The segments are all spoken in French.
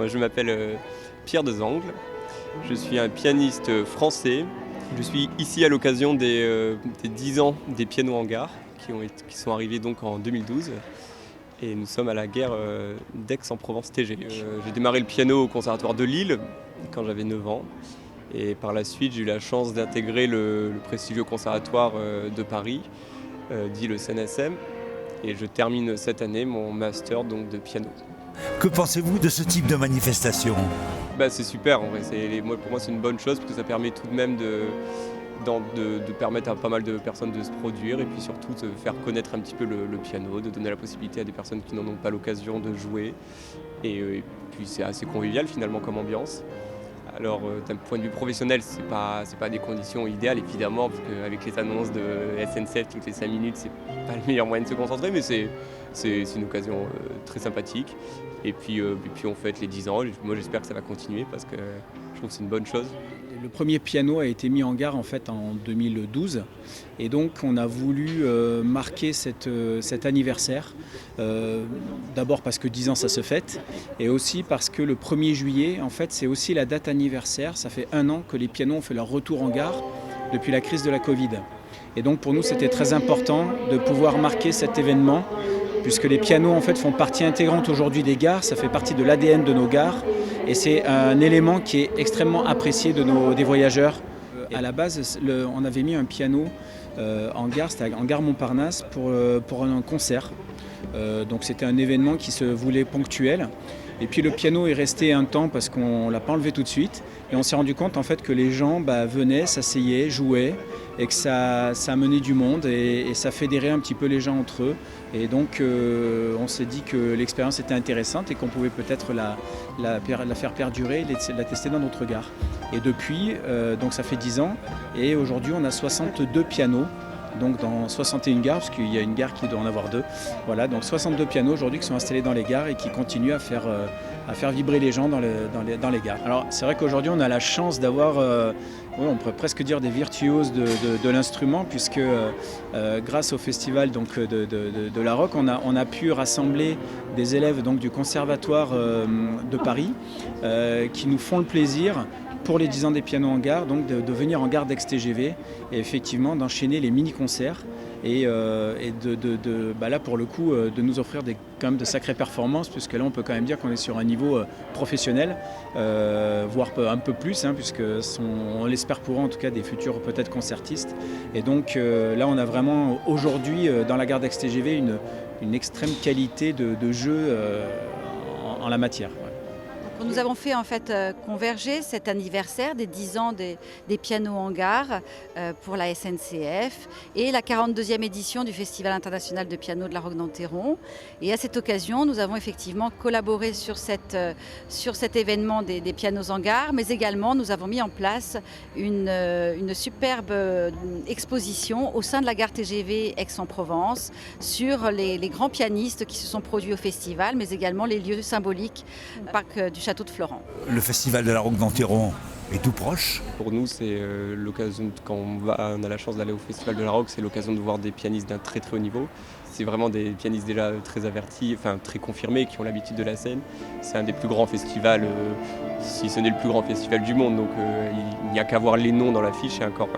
Je m'appelle Pierre Dezangles, je suis un pianiste français. Je suis ici à l'occasion des 10 ans des pianos en gare qui sont arrivés donc en 2012 et nous sommes à la gare d'Aix-en-Provence TG. J'ai démarré le piano au conservatoire de Lille quand j'avais 9 ans et par la suite j'ai eu la chance d'intégrer le prestigieux conservatoire de Paris, dit le CNSM, et je termine cette année mon master donc, de piano. Que pensez-vous de ce type de manifestation ? C'est super en vrai, pour moi c'est une bonne chose parce que ça permet tout de même de permettre à pas mal de personnes de se produire et puis surtout de faire connaître un petit peu le piano, de donner la possibilité à des personnes qui n'en ont pas l'occasion de jouer. Et puis c'est assez convivial finalement comme ambiance. Alors d'un point de vue professionnel, c'est pas des conditions idéales évidemment, parce qu'avec les annonces de SNCF toutes les 5 minutes, c'est pas le meilleur moyen de se concentrer, mais c'est une occasion très sympathique. Et puis on fête les 10 ans, moi j'espère que ça va continuer parce que je trouve que c'est une bonne chose. Le premier piano a été mis en gare en fait en 2012 et donc on a voulu marquer cet anniversaire. D'abord parce que 10 ans ça se fête et aussi parce que le 1er juillet en fait c'est aussi la date anniversaire. Ça fait 1 an que les pianos ont fait leur retour en gare depuis la crise de la Covid. Et donc pour nous c'était très important de pouvoir marquer cet événement puisque les pianos en fait font partie intégrante aujourd'hui des gares, ça fait partie de l'ADN de nos gares et c'est un élément qui est extrêmement apprécié des voyageurs. À la base, on avait mis un piano en gare, c'était en gare Montparnasse pour un concert. Donc c'était un événement qui se voulait ponctuel. Et puis le piano est resté un temps parce qu'on ne l'a pas enlevé tout de suite. Et on s'est rendu compte en fait que les gens venaient, s'asseyaient, jouaient et que ça amenait du monde et ça fédérait un petit peu les gens entre eux. Et donc on s'est dit que l'expérience était intéressante et qu'on pouvait peut-être la faire perdurer et la tester dans notre gare. Et depuis, donc ça fait 10 ans et aujourd'hui on a 62 pianos. Donc dans 61 gares, parce qu'il y a une gare qui doit en avoir 2. Voilà, donc 62 pianos aujourd'hui qui sont installés dans les gares et qui continuent à faire vibrer les gens dans les gares. Alors c'est vrai qu'aujourd'hui on a la chance d'avoir, on pourrait presque dire des virtuoses de l'instrument, puisque grâce au festival donc, de la Roque, on a pu rassembler des élèves donc, du conservatoire de Paris qui nous font le plaisir pour les 10 ans des pianos en gare, donc de venir en gare d'Aix-TGV et effectivement d'enchaîner les mini-concerts et là pour le coup de nous offrir quand même de sacrées performances, puisque là on peut quand même dire qu'on est sur un niveau professionnel, voire un peu plus, puisque on l'espère pour eux en tout cas des futurs peut-être concertistes. Et donc là on a vraiment aujourd'hui dans la gare d'Aix-TGV une extrême qualité de jeu en la matière. Nous avons fait en fait converger cet anniversaire des 10 ans des pianos en gare pour la SNCF et la 42e édition du Festival international de piano de la Roque-d'Enterron. Et à cette occasion, nous avons effectivement collaboré sur cet événement des pianos en gare, mais également nous avons mis en place une superbe exposition au sein de la gare TGV Aix-en-Provence sur les grands pianistes qui se sont produits au festival, mais également les lieux symboliques du parc du Château de Florent. Le festival de la Roque-d'Enterron est tout proche. Pour nous, c'est l'occasion, quand on a la chance d'aller au Festival de la Roque, c'est l'occasion de voir des pianistes d'un très très haut niveau. C'est vraiment des pianistes déjà très avertis, enfin très confirmés, qui ont l'habitude de la scène. C'est un des plus grands festivals, si ce n'est le plus grand festival du monde. Donc il n'y a qu'à voir les noms dans l'affiche. Et encore,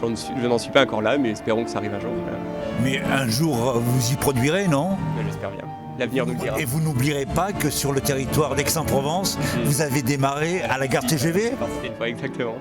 je n'en suis pas encore là, mais espérons que ça arrive un jour. Mais un jour, vous y produirez, non ? J'espère bien. L'avenir nous le dira. Et vous n'oublierez pas que sur le territoire d'Aix-en-Provence, vous avez démarré à la gare TGV ? C'était une fois exactement.